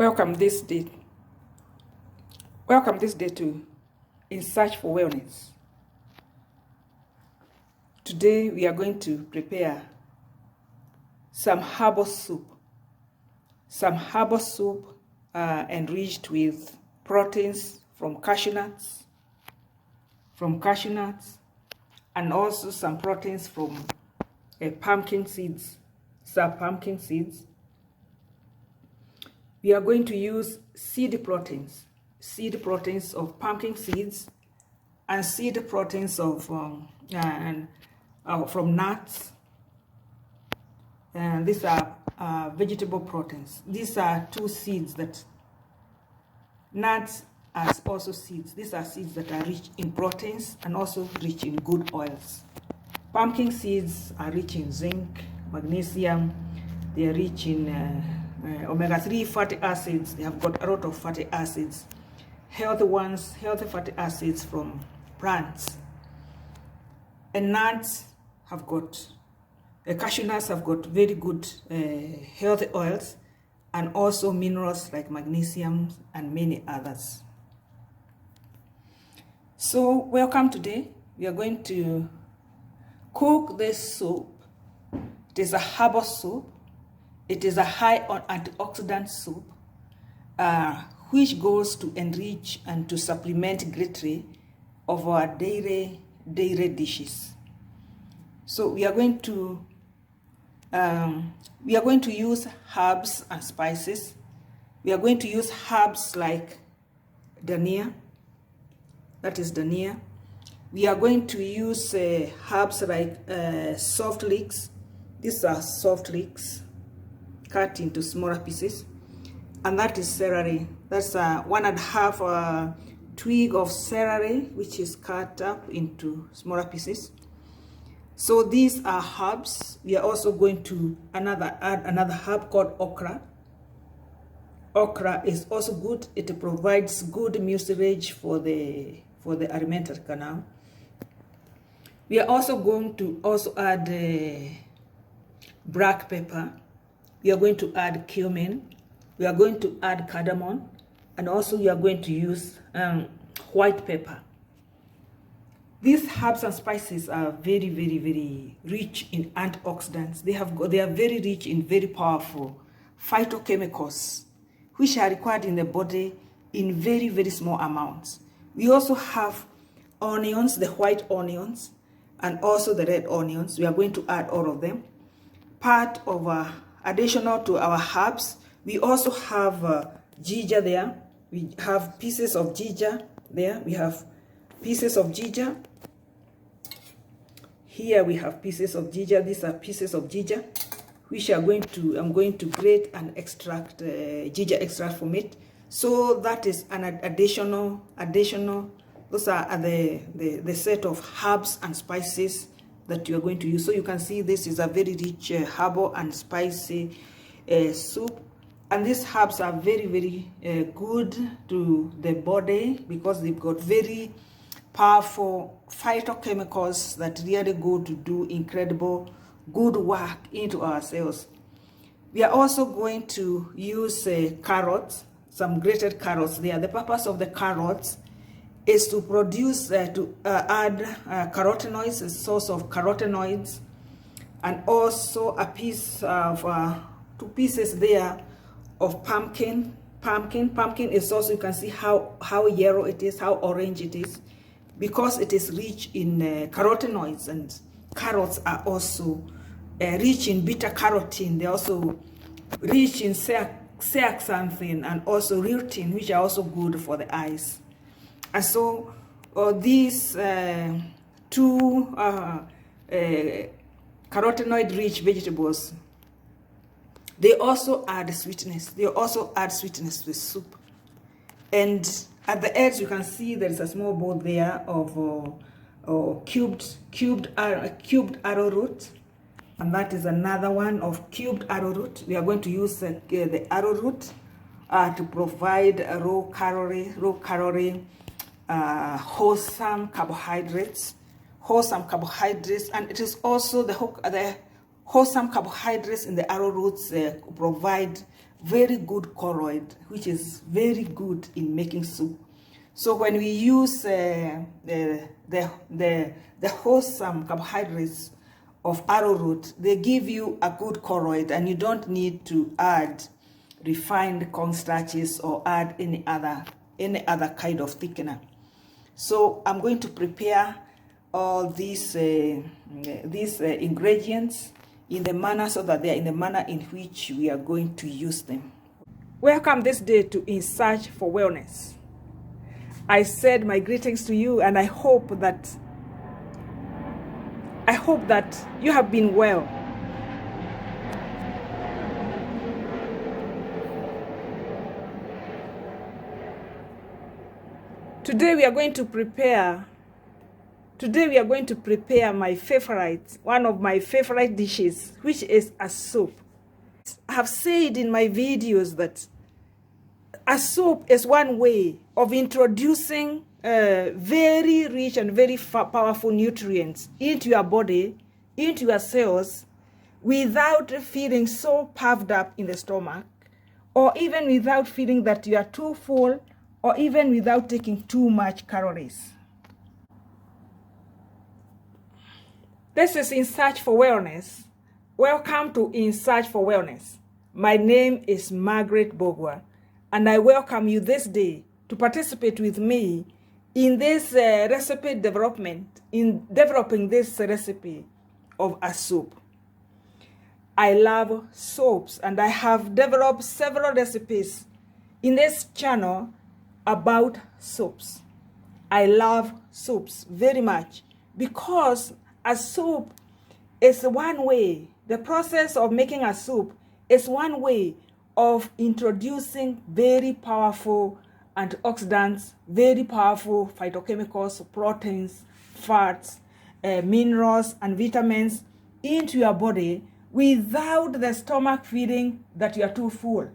Welcome this day. Welcome this day to In Search for Wellness. Today we are going to prepare some herbal soup. Some herbal soup enriched with proteins from cashew nuts, and also some proteins from pumpkin seeds, some pumpkin seeds. We are going to use seed proteins of pumpkin seeds and seed proteins of from nuts. And these are vegetable proteins. These are two seeds that nuts are also seeds. These are seeds that are rich in proteins and also rich in good oils. Pumpkin seeds are rich in zinc, magnesium. They are rich in omega-3 fatty acids. They have got a lot of fatty acids, healthy fatty acids from plants. And nuts have got, cashew nuts have got very good healthy oils and also minerals like magnesium and many others. So welcome today. We are going to cook this soup. It is a herbal soup. It is a high on antioxidant soup, which goes to enrich and to supplement greatly of our daily dishes. So we are going to use herbs and spices. We are going to use herbs like dhania. That is dhania. We are going to use herbs like soft leeks. These are soft leeks, cut into smaller pieces, and that is celery. That's 1.5 twig of celery, which is cut up into smaller pieces. So these are herbs. We are also going to add another herb called okra. Okra is also good. It provides good mucilage for the alimentary canal. We are also going to add black pepper. We are going to add cumin. We are going to add cardamom, and also we are going to use white pepper. These herbs and spices are very, very, very rich in antioxidants. They are very rich in very powerful phytochemicals, which are required in the body in very, very small amounts. We also have onions, the white onions, and also the red onions. We are going to add all of them. Part of additional to our herbs, we also have ginger there. We have pieces of ginger there. We have pieces of ginger. Here we have pieces of ginger. These are pieces of ginger, which I'm going to grate and extract ginger extract from it. So that is an additional. Those are the set of herbs and spices that you are going to use. So you can see this is a very rich herbal and spicy soup, and these herbs are very, very good to the body because they've got very powerful phytochemicals that really go to do incredible good work into our cells. We are also going to use carrots, some grated carrots there. The purpose of the carrots is to produce, add carotenoids, a source of carotenoids, and also a piece of, 2 pieces there of pumpkin. Pumpkin is also, you can see how yellow it is, how orange it is, because it is rich in carotenoids, and carrots are also rich in beta carotene. They're also rich in zeaxanthin and also lutein, which are also good for the eyes. And so these 2 carotenoid-rich vegetables, they also add sweetness. They also add sweetness to the soup. And at the edge, you can see there is a small bowl there of cubed arrowroot, and that is another one of cubed arrowroot. We are going to use the arrowroot to provide a low calorie, wholesome carbohydrates, and it is also the wholesome carbohydrates in the arrowroots provide very good colloid, which is very good in making soup. So when we use the wholesome carbohydrates of arrowroot, they give you a good colloid, and you don't need to add refined cornstarches or add any other kind of thickener. So I'm going to prepare all these ingredients in the manner so that they are in the manner in which we are going to use them. Welcome this day to In Search for Wellness. I said my greetings to you, and I hope that you have been well. Today we are going to prepare my favorite, one of my favorite dishes, which is a soup. I have said in my videos that a soup is one way of introducing very rich and very powerful nutrients into your body, into your cells, without feeling so puffed up in the stomach, or even without feeling that you are too full, or even without taking too much calories. This is In Search for Wellness. Welcome to In Search for Wellness. My name is Margaret Bogwa, and I welcome you this day to participate with me in this recipe development, in developing this recipe of a soup. I love soups, and I have developed several recipes in this channel about soups. I love soups very much because a soup is one way, the process of making a soup is one way of introducing very powerful antioxidants, very powerful phytochemicals, proteins, fats, minerals, and vitamins into your body without the stomach feeling that you are too full.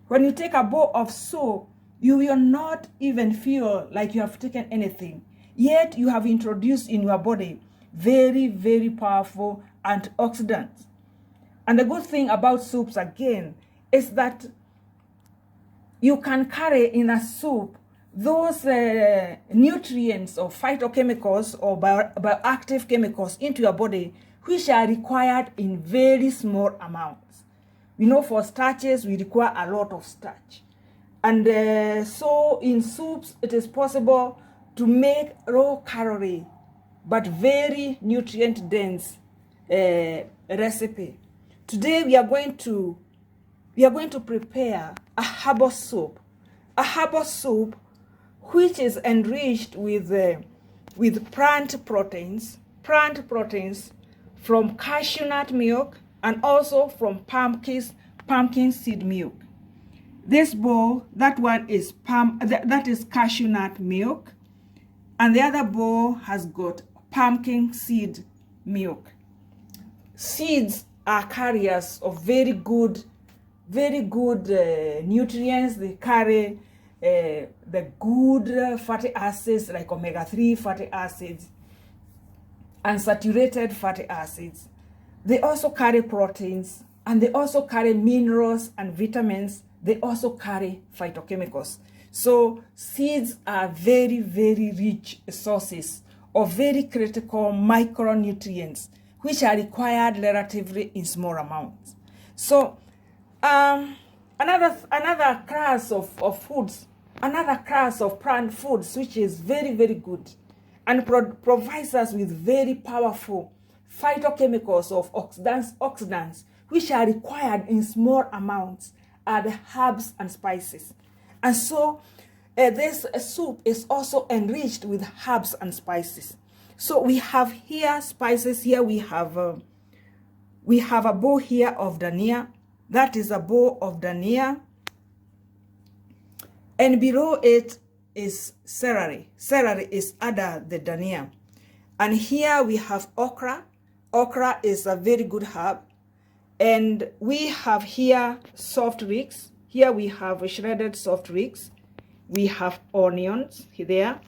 When you take a bowl of soup, you will not even feel like you have taken anything, yet you have introduced in your body very, very powerful antioxidants. And the good thing about soups, again, is that you can carry in a soup those nutrients or phytochemicals or bioactive chemicals into your body, which are required in very small amounts. We know for starches, we require a lot of starch. And so in soups, it is possible to make low calorie but very nutrient dense recipe. Today we are going to prepare a herbal soup. A herbal soup which is enriched with plant proteins from cashew nut milk and also from pumpkin seed milk. This bowl, that one is that is cashew nut milk, and the other bowl has got pumpkin seed milk. Seeds are carriers of very good nutrients. They carry the good fatty acids like omega-3 fatty acids and saturated fatty acids. They also carry proteins, and they also carry minerals and vitamins. They also carry phytochemicals. So seeds are very, very rich sources of very critical micronutrients which are required relatively in small amounts. So another class of foods, another class of plant foods which is very, very good and provides us with very powerful phytochemicals of oxidants which are required in small amounts are the herbs and spices. And so this soup is also enriched with herbs and spices. So we have here spices. Here we have a bowl here of dhania. That is a bowl of dhania. And below it is celery. Celery is under the dhania. And here we have okra. Okra is a very good herb. And we have here soft ricks. Here we have shredded soft ricks. We have onions there.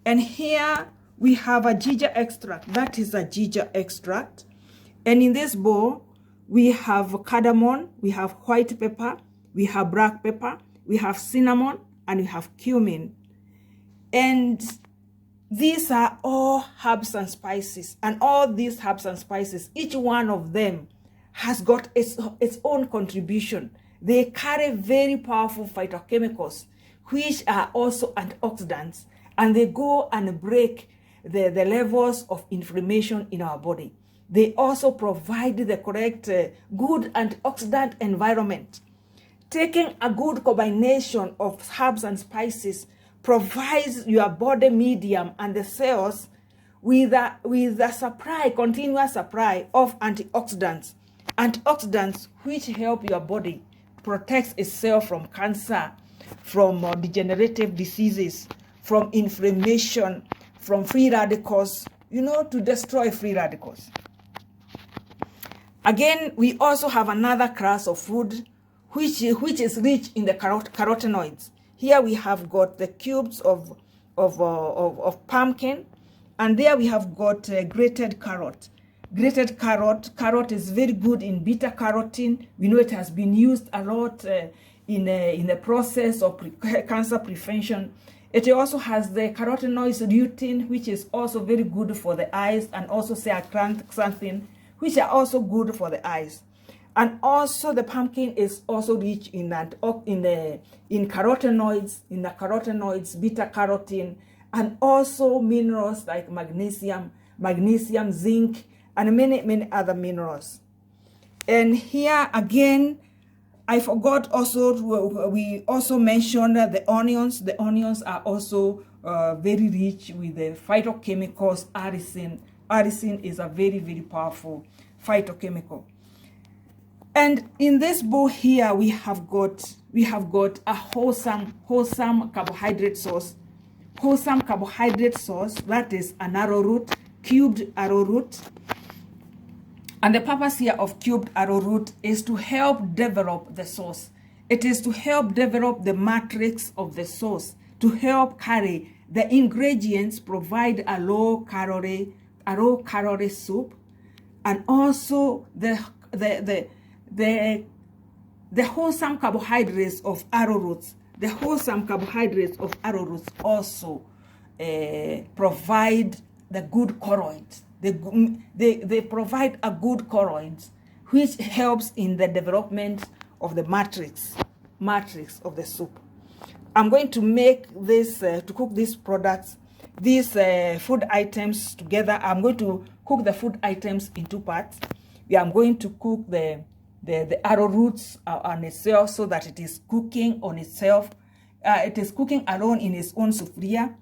And here we have a ginger extract. That is a ginger extract. And in this bowl, we have cardamom, we have white pepper, we have black pepper, we have cinnamon, and we have cumin. And these are all herbs and spices. And all these herbs and spices, each one of them has got its own contribution. They carry very powerful phytochemicals, which are also antioxidants, and they go and break the levels of inflammation in our body. They also provide the correct good antioxidant environment. Taking a good combination of herbs and spices provides your body medium and the cells with a supply, continuous supply of antioxidants. Antioxidants which help your body protect itself from cancer, from degenerative diseases, from inflammation, from free radicals, to destroy free radicals. Again, we also have another class of food which is rich in the carotenoids. Here we have got the cubes of pumpkin, and there we have got grated carrot. Grated carrot is very good in beta carotene. We know it has been used a lot in the process of cancer prevention. It also has the carotenoids lutein, which is also very good for the eyes, and also zeaxanthin, which are also good for the eyes. And also the pumpkin is also rich in carotenoids, beta carotene, and also minerals like magnesium, zinc, and many other minerals. And here again, I forgot also, we also mentioned the onions. The onions are also very rich with the phytochemicals arisen. Arisen is a very, very powerful phytochemical. And in this bowl here, we have got a wholesome carbohydrate source. Wholesome carbohydrate source, that is an arrowroot, cubed arrowroot. And the purpose here of cubed arrowroot is to help develop the sauce. It is to help develop the matrix of the sauce, to help carry the ingredients, provide a low calorie soup, and also the wholesome carbohydrates of arrowroots. The wholesome carbohydrates of arrowroots also provide the good colloids. They provide a good colloids, which helps in the development of the matrix of the soup. I'm going to make this, to cook these products, these food items together. I'm going to cook the food items in two parts. I'm going to cook the arrowroots on itself, so that it is cooking on itself. It is cooking alone in its own sufuria,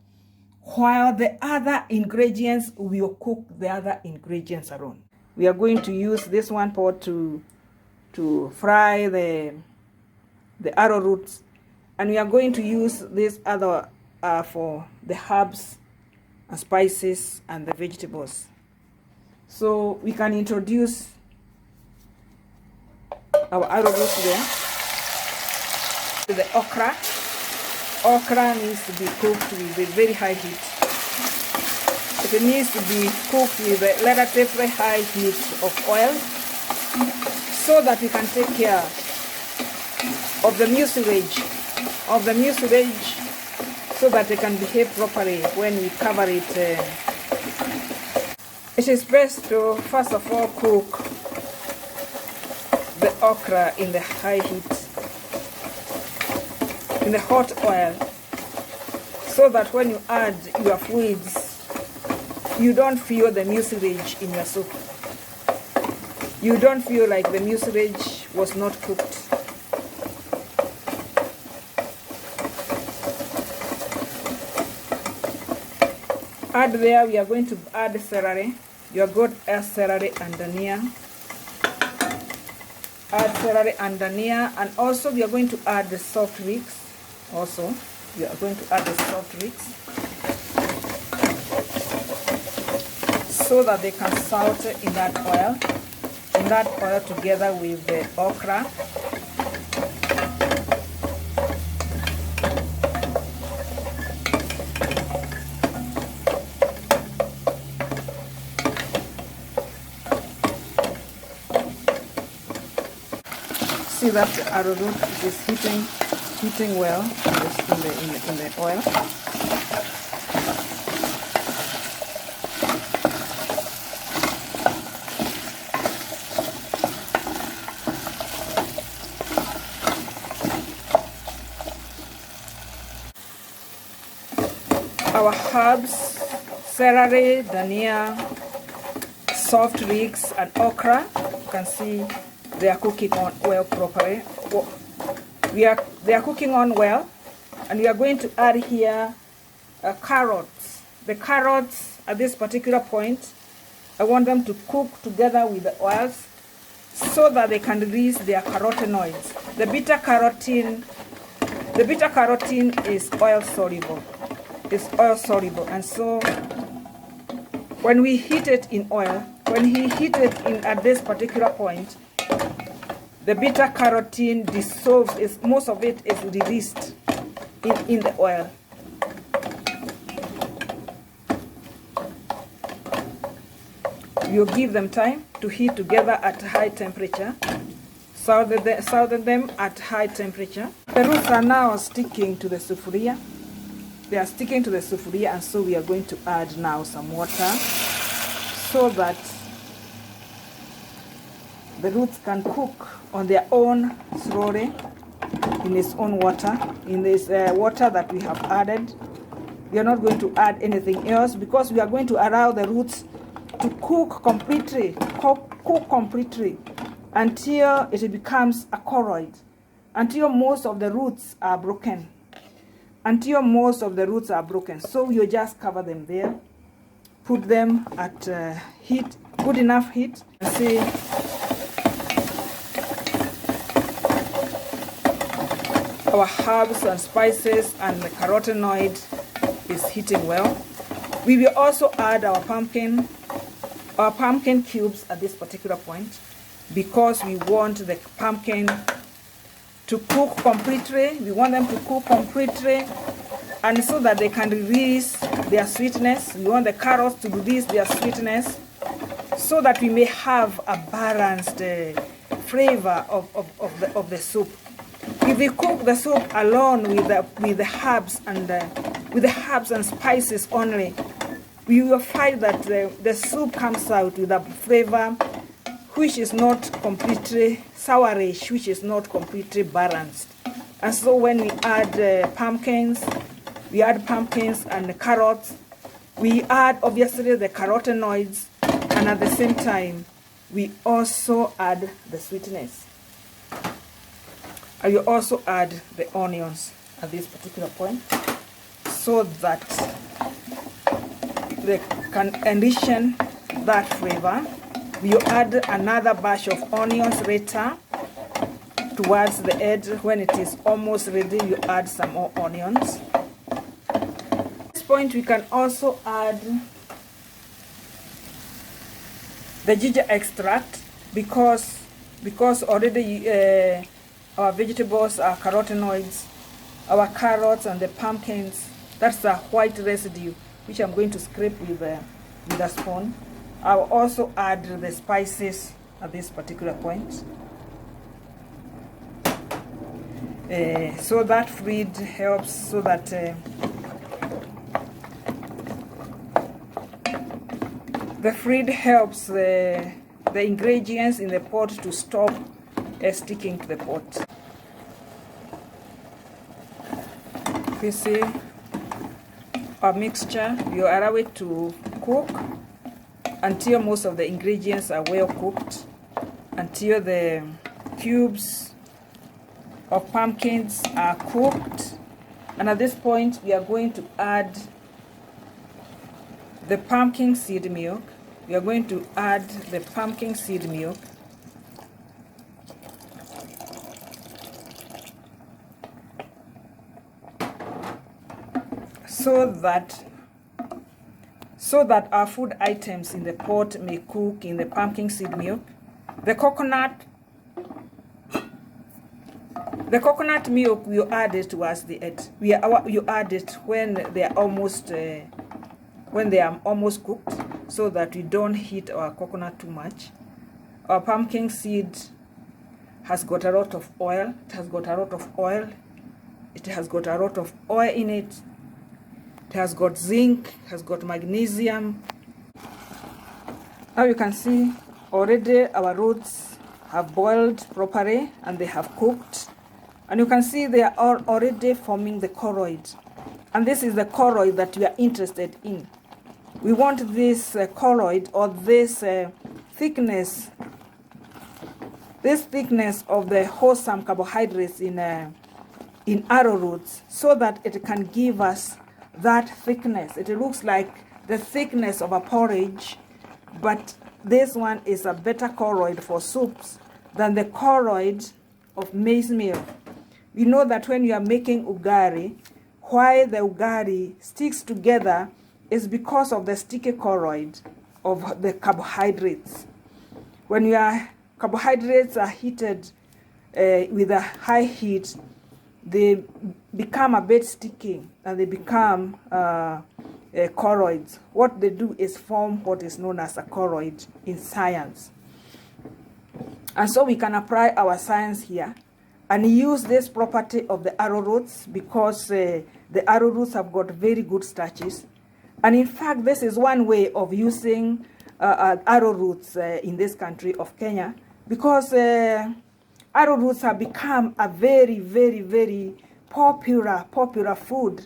while the other ingredients will cook the other ingredients alone. We are going to use this one pot to fry the arrowroots, and we are going to use this other for the herbs and spices and the vegetables. So we can introduce our arrowroot there. The okra. Okra needs to be cooked with a very high heat. It needs to be cooked with a relatively high heat of oil, so that we can take care of the mucilage, so that it can behave properly when we cover it. It is best to first of all cook the okra in the high heat, in the hot oil, so that when you add your fluids, you don't feel the mucilage in your soup. You don't feel like the mucilage was not cooked. Add there, we are going to add celery. You are good at celery and dania. Add celery and dania, and also we are going to add the salt leeks. Also, we are going to add the salt leeks, so that they can salt in that oil together with the okra. see that the arrowroot is heating well in the oil. Our herbs, celery, dania, soft leeks, and okra, you can see they are cooking on well properly. They are cooking on well, and we are going to add here carrots. The carrots at this particular point, I want them to cook together with the oils so that they can release their carotenoids. The beta carotene is oil soluble. It's oil soluble, and so when we heat it in oil, when he heat it in at this particular point, the beta carotene dissolves. Most of it is released in the oil. You give them time to heat together at high temperature. Southern them at high temperature. The roots are now sticking to the sufuria. They are sticking to the sufuria, and so we are going to add now some water so that the roots can cook on their own slowly in its own water. In this water that we have added, we are not going to add anything else because we are going to allow the roots to cook completely, until it becomes a colloid, until most of the roots are broken. So you just cover them there, put them at heat, good enough heat. See, our herbs and spices and the carotenoid is heating well. We will also add our pumpkin cubes at this particular point because we want the pumpkin to cook completely. We want them to cook completely, and so that they can release their sweetness. We want the carrots to release their sweetness so that we may have a balanced flavor of the soup. If we cook the soup alone with the herbs and spices only, we will find that the soup comes out with a flavor which is not completely sourish, which is not completely balanced. And so when we add pumpkins and the carrots, we add obviously the carotenoids, and at the same time we also add the sweetness. And you also add the onions at this particular point so that they can enrich that flavor. You add another batch of onions later towards the edge. When it is almost ready, you add some more onions. At this point, we can also add the ginger extract because already our vegetables are carotenoids, our carrots and the pumpkins. That's the white residue which I'm going to scrape with a spoon. I'll also add the spices at this particular point. So that fluid helps so that the fluid helps the ingredients in the pot to stop sticking to the pot. You see our mixture, you allow it to cook until most of the ingredients are well cooked, until the cubes of pumpkins are cooked. And at this point, we are going to add the pumpkin seed milk. We are going to add the pumpkin seed milk. So that our food items in the pot may cook in the pumpkin seed milk. The coconut milk, we add it towards the end. You add it when they are almost cooked, so that we don't heat our coconut too much. Our pumpkin seed has got a lot of oil. It has got a lot of oil. It has got a lot of oil in it. It has got zinc, has got magnesium. Now you can see already our roots have boiled properly and they have cooked. And you can see they are all already forming the colloid. And this is the colloid that we are interested in. We want this colloid, or this thickness of the wholesome carbohydrates in arrowroots, so that it can give us that thickness. It looks like the thickness of a porridge, but this one is a better colloid for soups than the colloid of maize meal. We know that when you are making ugali, why the ugali sticks together is because of the sticky colloid of the carbohydrates. When your carbohydrates are heated with a high heat, they become a bit sticky and they become colloids. What they do is form what is known as a colloid in science. And so we can apply our science here and use this property of the arrowroots, because the arrowroots have got very good starches. And in fact, this is one way of using arrowroots in this country of Kenya, because arrowroots have become a very, very, very popular food,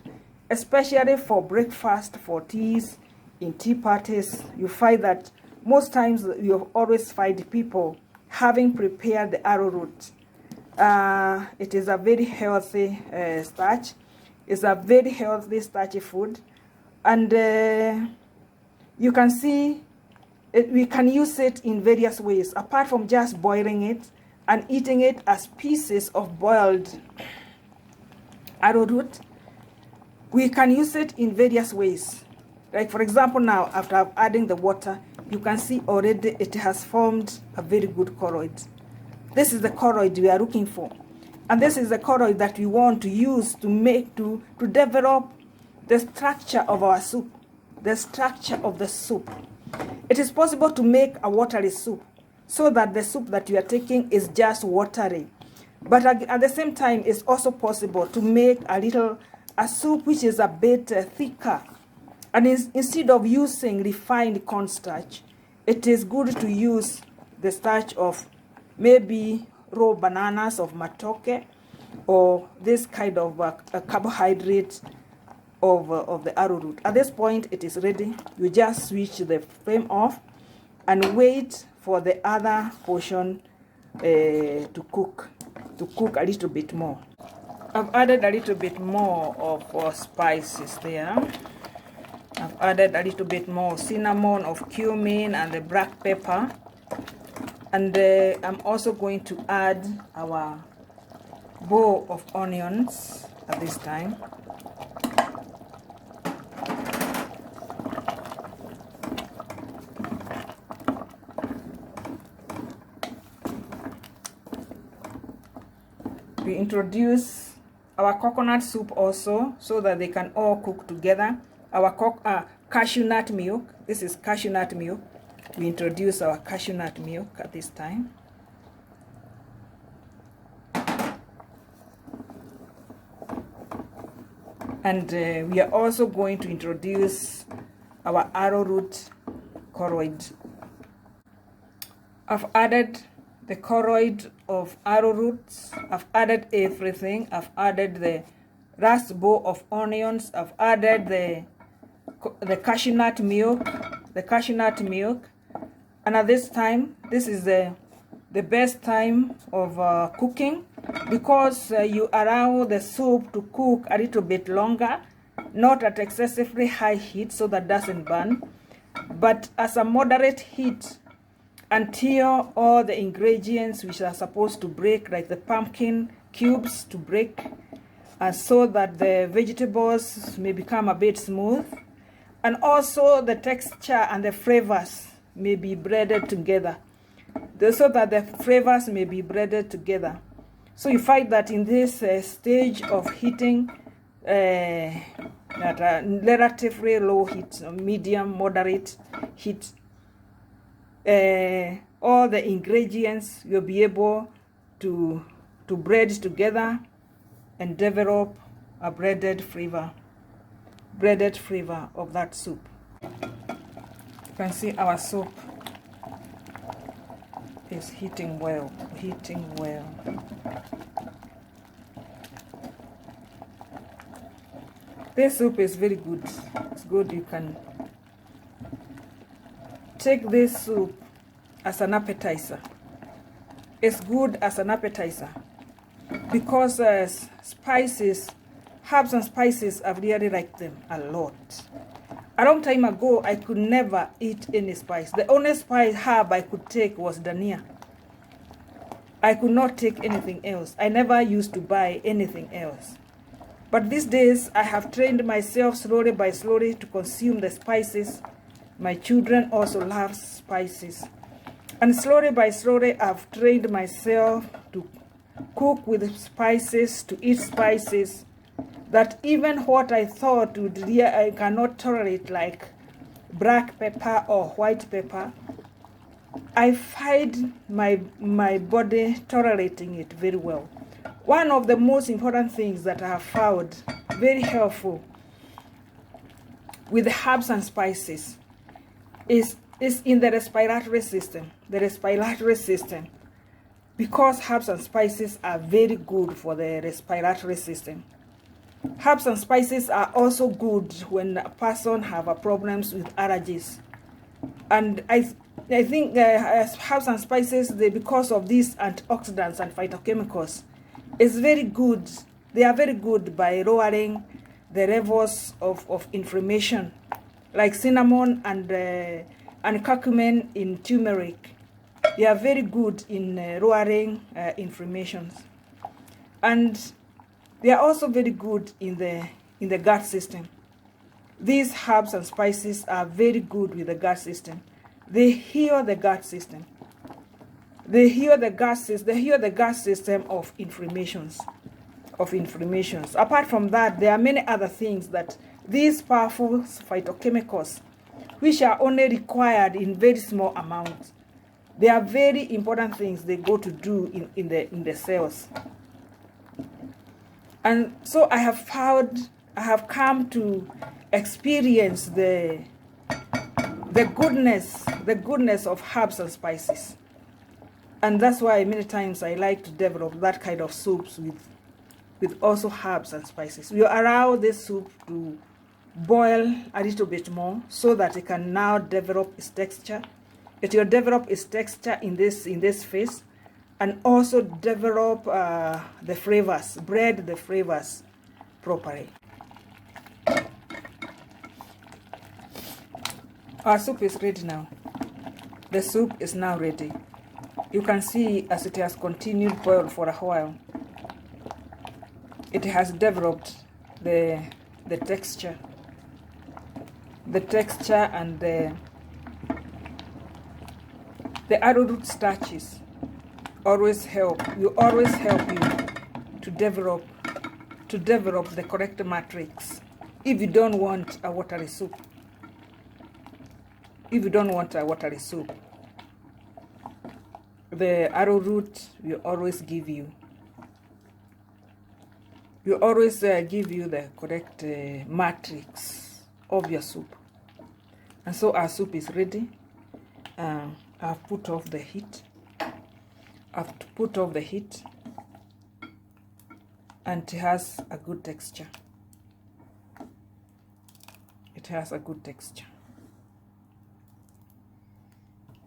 especially for breakfast, for teas, in tea parties. You find that most times you always find people having prepared the arrowroot. It is a very healthy starch. It's a very healthy starchy food. And you can see we can use it in various ways, apart from just boiling it and eating it as pieces of boiled arrowroot. We can use it in various ways. Like, for example, now after adding the water, you can see already it has formed a very good colloid. This is the colloid we are looking for. And this is the colloid that we want to use to develop the structure of our soup, the structure of the soup. It is possible to make a watery soup, so that the soup that you are taking is just watery. But at the same time, it's also possible to make a soup which is a bit thicker. And instead of using refined cornstarch, it is good to use the starch of maybe raw bananas of matoke, or this kind of a carbohydrate of the arrowroot. At this point, it is ready. You just switch the flame off and wait for the other portion to cook a little bit more. I've added a little bit more of spices there. I've added a little bit more cinnamon, of cumin, and the black pepper. And I'm also going to add our bowl of onions at this time. We introduce our coconut soup also, so that they can all cook together. Our cashew nut milk. This is cashew nut milk. We introduce our cashew nut milk at this time. And we are also going to introduce our arrowroot colloid. I've added the colloid of arrowroots. I've added everything. I've added the last bowl of onions. I've added the cashew nut milk. And at this time, this is the best time of cooking, because you allow the soup to cook a little bit longer, not at excessively high heat so that doesn't burn, but as a moderate heat, until all the ingredients which are supposed to break, like the pumpkin cubes, to break, so that the vegetables may become a bit smooth, and also the texture and the flavors may be blended together, so that the flavors may be blended together. So you find that in this stage of heating at a relatively low heat, medium, moderate heat, all the ingredients you'll be able to bread together and develop a breaded flavor of that soup. You can see our soup is heating well. This soup is very good. It's good. You can take this soup as an appetizer. It's good as an appetizer because spices, herbs and spices, I've really liked them a lot. A long time ago, I could never eat any spice. The only herb I could take was dhania. I could not take anything else. I never used to buy anything else. But these days, I have trained myself slowly by slowly to consume the spices. My children also love spices. And slowly by slowly, I've trained myself to cook with spices, to eat spices, that even what I thought I cannot tolerate, like black pepper or white pepper, I find my body tolerating it very well. One of the most important things that I have found very helpful with the herbs and spices is in the respiratory system. The respiratory system, because herbs and spices are very good for the respiratory system. Herbs and spices are also good when a person have problems with allergies. And I think herbs and spices, because of these antioxidants and phytochemicals, is very good. They are very good by lowering the levels of inflammation, like cinnamon and curcumin in turmeric. They are very good in lowering inflammations, and they are also very good in the gut system. These herbs and spices are very good with the gut system. They heal the gut system. They heal the gut system of inflammations. Apart from that, there are many other things that these powerful phytochemicals, which are only required in very small amounts, they are very important things they go to do in the cells. And so I have come to experience the goodness of herbs and spices. And that's why many times I like to develop that kind of soups with also herbs and spices. We allow this soup to boil a little bit more so that it can now develop its texture. It will develop its texture in this phase, and also develop the flavors properly. Our soup is ready now. The soup is now ready. You can see as it has continued boiled for a while, it has developed the texture. The texture and the arrowroot starches always help you to develop the correct matrix if you don't want a watery soup. The arrowroot will always give you the correct matrix of your soup. And so our soup is ready. I've put off the heat. And it has a good texture.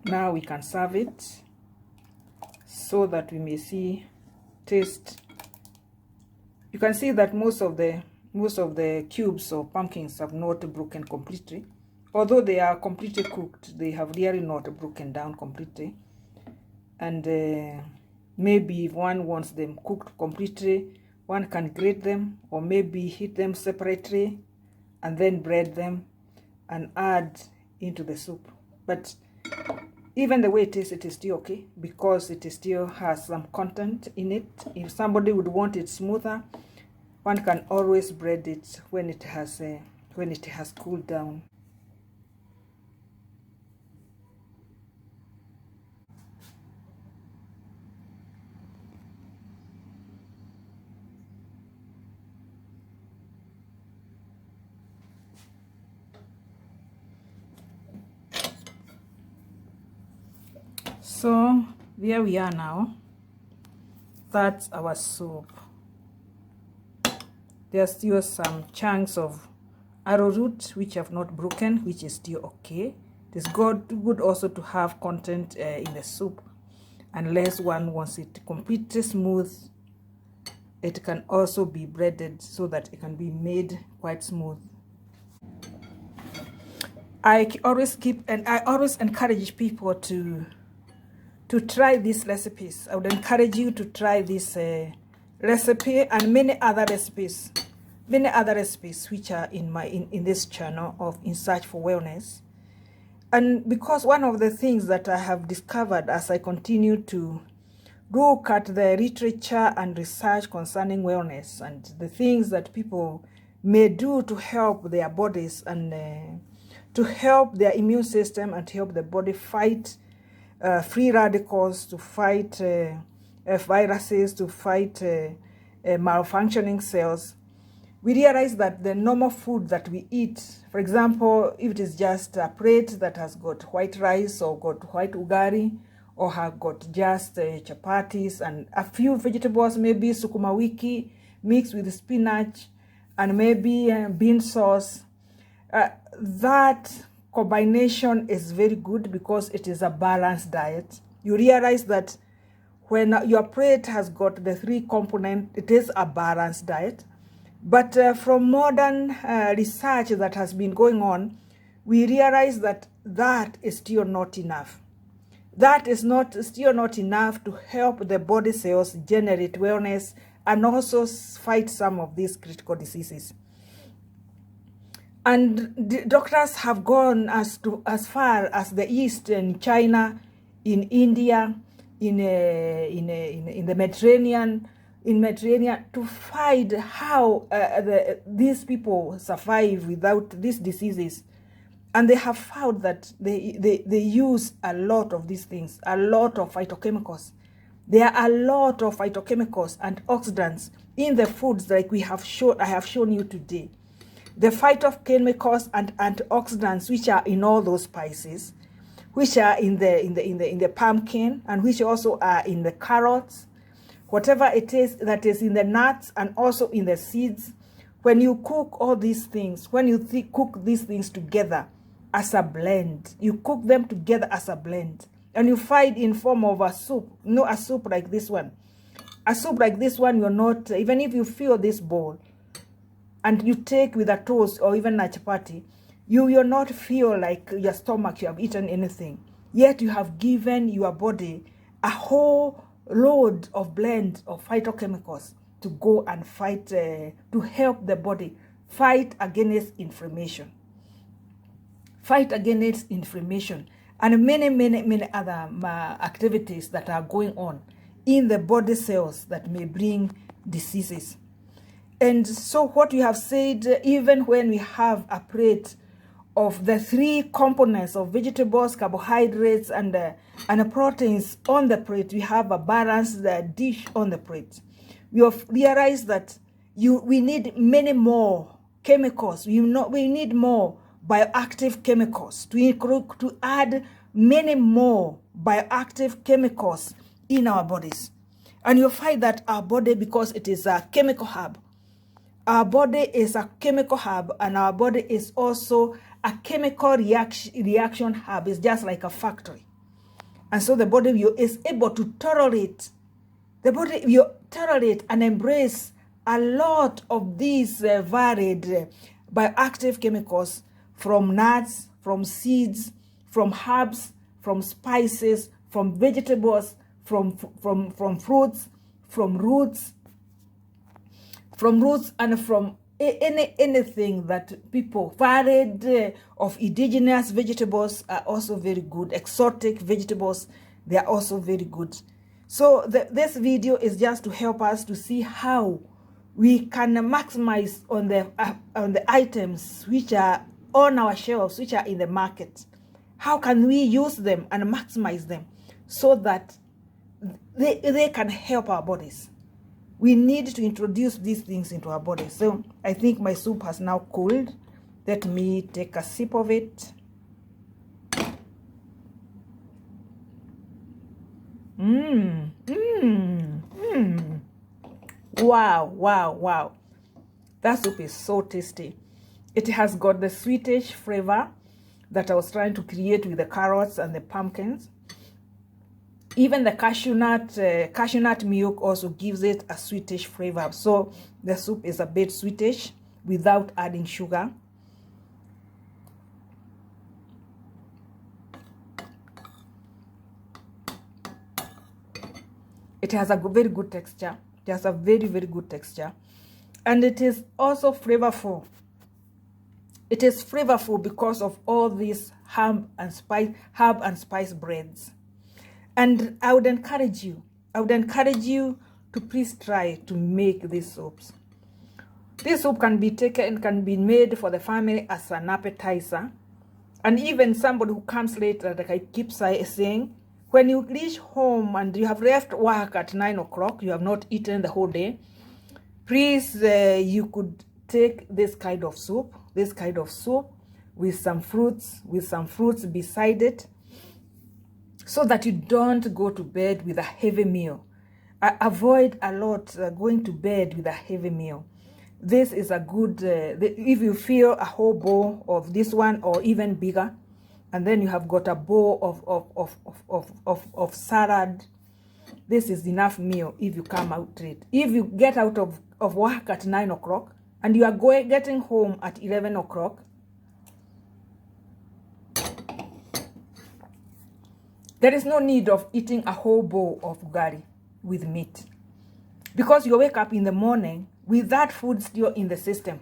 Now we can serve it so that we may taste. You can see that most of the cubes or pumpkins have not broken completely. Although they are completely cooked, they have really not broken down completely. And maybe if one wants them cooked completely, one can grate them or maybe heat them separately and then bread them and add into the soup. But even the way it is still okay, because it still has some content in it. If somebody would want it smoother, one can always bread it when it has cooled down. So there we are now. That's our soup. There are still some chunks of arrowroot which have not broken, which is still okay. It is good also to have content in the soup, unless one wants it completely smooth. It can also be breaded so that it can be made quite smooth. I always encourage people to try these recipes. I would encourage you to try this recipe and many other recipes which are in this channel of In Search for Wellness. And because one of the things that I have discovered as I continue to look at the literature and research concerning wellness and the things that people may do to help their bodies and to help their immune system and to help the body fight free radicals, to fight viruses, to fight malfunctioning cells, we realize that the normal food that we eat, for example, if it is just a plate that has got white rice or got white ugali or have got just chapatis and a few vegetables, maybe sukuma wiki mixed with spinach and maybe bean sauce, that combination is very good because it is a balanced diet. You realize that when your plate has got the three components, it is a balanced diet. But from modern research that has been going on, we realize that that is still not enough. That is still not enough to help the body cells generate wellness and also fight some of these critical diseases. And the doctors have gone as far as the East, in China, in India, in the Mediterranean, to find how these people survive without these diseases. And they have found that they use a lot of these things, a lot of phytochemicals. There are a lot of phytochemicals and antioxidants in the foods like I have shown you today. The phytochemicals and antioxidants which are in all those spices, which are in the pumpkin, and which also are in the carrots, whatever it is that is in the nuts and also in the seeds. When you cook all these things, when you cook these things together as a blend, you cook them together as a blend, and you find in form of a soup, a soup like this one. A soup like this one, you're not, even if you fill this bowl and you take with a toast or even a chapati, you will not feel like your stomach, you have eaten anything. Yet you have given your body a whole load of blend of phytochemicals to go and fight, to help the body fight against inflammation. Fight against inflammation and many other activities that are going on in the body cells that may bring diseases. And so what you have said, even when we have a plate of the three components of vegetables, carbohydrates, and proteins on the plate, we have a balanced dish on the plate. We have realized that we need many more chemicals. We need more bioactive chemicals to add many more bioactive chemicals in our bodies. And you'll find that our body, because it is a chemical hub, our body is a chemical hub, and our body is also a chemical reaction hub. It's just like a factory. And so the body is able to tolerate, and embrace a lot of these varied bioactive chemicals from nuts, from seeds, from herbs, from spices, from vegetables, from fruits, from roots, and from anything that people varied of indigenous vegetables are also very good. Exotic vegetables, they are also very good. So this video is just to help us to see how we can maximize on the items which are on our shelves, which are in the market. How can we use them and maximize them so that they can help our bodies? We need to introduce these things into our bodies. So I think my soup has now cooled. Let me take a sip of it. Wow, wow, wow. That soup is so tasty. It has got the sweetish flavor that I was trying to create with the carrots and the pumpkins. Even the cashew nut milk also gives it a sweetish flavor. So the soup is a bit sweetish without adding sugar. It has a very good texture. It has a very, very good texture. And it is also flavorful. It is flavorful because of all these herb and spice breads. And I would encourage you to please try to make these soups. This soup can be made for the family as an appetizer. And even somebody who comes later, like I keep saying, when you reach home and you have left work at 9 o'clock, you have not eaten the whole day, please, you could take this kind of soup with some fruits beside it, so that you don't go to bed with a heavy meal. Avoid a lot going to bed with a heavy meal. This is a good, if you feel a whole bowl of this one or even bigger, and then you have got a bowl of salad, this is enough meal if you come out late. If you get out of work at 9 o'clock and you are getting home at 11 o'clock, there is no need of eating a whole bowl of ugali with meat, because you wake up in the morning with that food still in the system.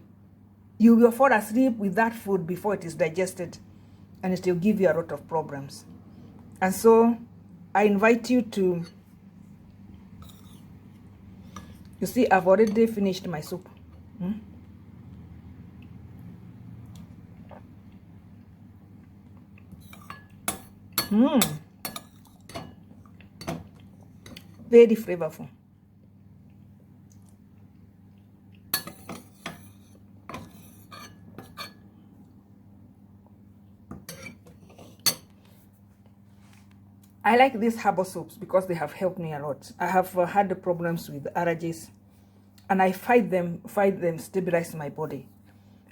You will fall asleep with that food before it is digested, and it will give you a lot of problems. And so I invite you to, you see, I've already finished my soup. Very flavorful. I like these herbal soups because they have helped me a lot. I have had the problems with allergies, and I fight them stabilize my body.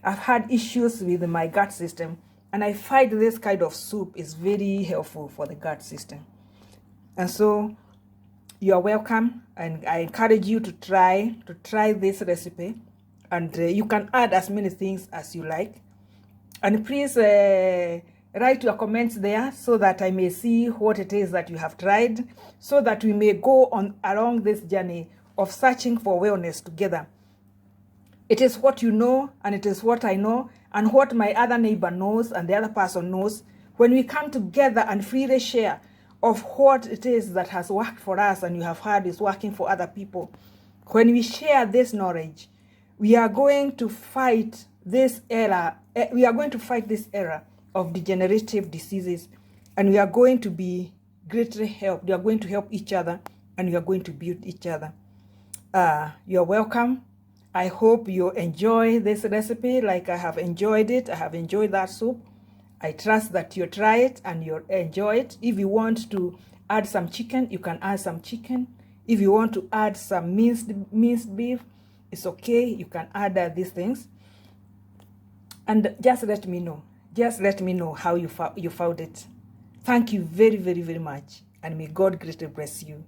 I've had issues with my gut system, and I find this kind of soup is very helpful for the gut system. And so you are welcome, and I encourage you to try this recipe, and you can add as many things as you like. And please write your comments there so that I may see what it is that you have tried, so that we may go on along this journey of searching for wellness together. It is what you know, and it is what I know, and what my other neighbor knows and the other person knows. When we come together and freely share of what it is that has worked for us and you have heard is working for other people, when we share this knowledge, we are going to fight this era. We are going to fight this era of degenerative diseases, and we are going to be greatly helped. We are going to help each other, and we are going to build each other. You're welcome. I hope you enjoy this recipe like I have enjoyed it. I have enjoyed that soup. I trust that you try it and you'll enjoy it. If you want to add some chicken, you can add some chicken. If you want to add some minced beef, it's okay. You can add these things. And just let me know. Just let me know how you found it. Thank you very, very, very much. And may God greatly bless you.